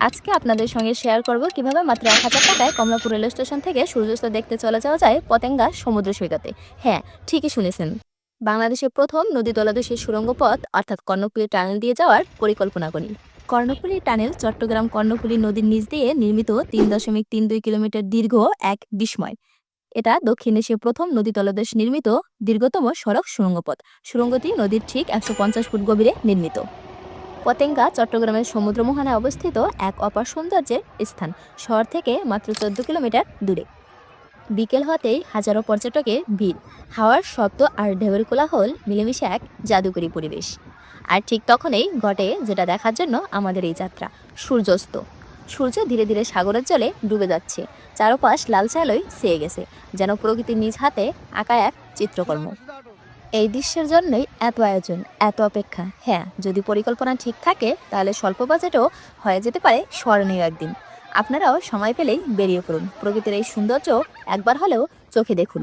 আজকে আপনাদের সঙ্গে শেয়ার করব কিভাবে মাত্র ১,০০০ টাকায় কমলাপুর রেল স্টেশন থেকে সূর্যাস্ত দেখতে চলে যাওয়া যায় পতেঙ্গা সমুদ্র সৈকতে। হ্যাঁ, ঠিকই শুনেছেন। বাংলাদেশের প্রথম নদী তলদেশের সুড়ঙ্গ পথ অর্থাৎ কর্ণফুলী টানেল দিয়ে যাওয়ার পরিকল্পনা করি। কর্ণফুলী টানেল চট্টগ্রাম কর্ণফুলী নদীর নিচ দিয়ে নির্মিত ৩.৩২ কিলোমিটার দীর্ঘ এক বিস্ময়। এটা দক্ষিণ এশিয়ার প্রথম নদী তলদেশ নির্মিত দীর্ঘতম সড়ক সুড়ঙ্গপথ। সুড়ঙ্গটি নদীর ঠিক ১৫০ ফুট গভীরে নির্মিত। পতেঙ্গা চট্টগ্রামের সমুদ্র মোহনায় অবস্থিত এক অপার সৌন্দর্যের স্থান। শহর থেকে মাত্র ১৪ কিলোমিটার দূরে। বিকেল হতেই হাজারো পর্যটকের ভিড়, হাওয়ার শব্দ আর ঢেউয়ের কোলাহল মিলেমিশে এক জাদুকরী পরিবেশ। আর ঠিক তখনই ঘটে যেটা দেখার জন্য আমাদের এই যাত্রা, সূর্যাস্ত। সূর্য ধীরে ধীরে সাগরের জলে ডুবে যাচ্ছে, চারপাশ লালচে আলোয় ছেয়ে গেছে, যেন প্রকৃতির নিজ হাতে আঁকা এক চিত্রকর্ম। এই দৃশ্যের জন্যই এত আয়োজন, এত অপেক্ষা। হ্যাঁ, যদি পরিকল্পনা ঠিক থাকে তাহলে স্বল্প বাজেটও হয়ে যেতে পারে স্মরণীয় একদিন। আপনারাও সময় পেলেই বেরিয়ে পড়ুন, প্রকৃতির এই সৌন্দর্য একবার হলেও চোখে দেখুন।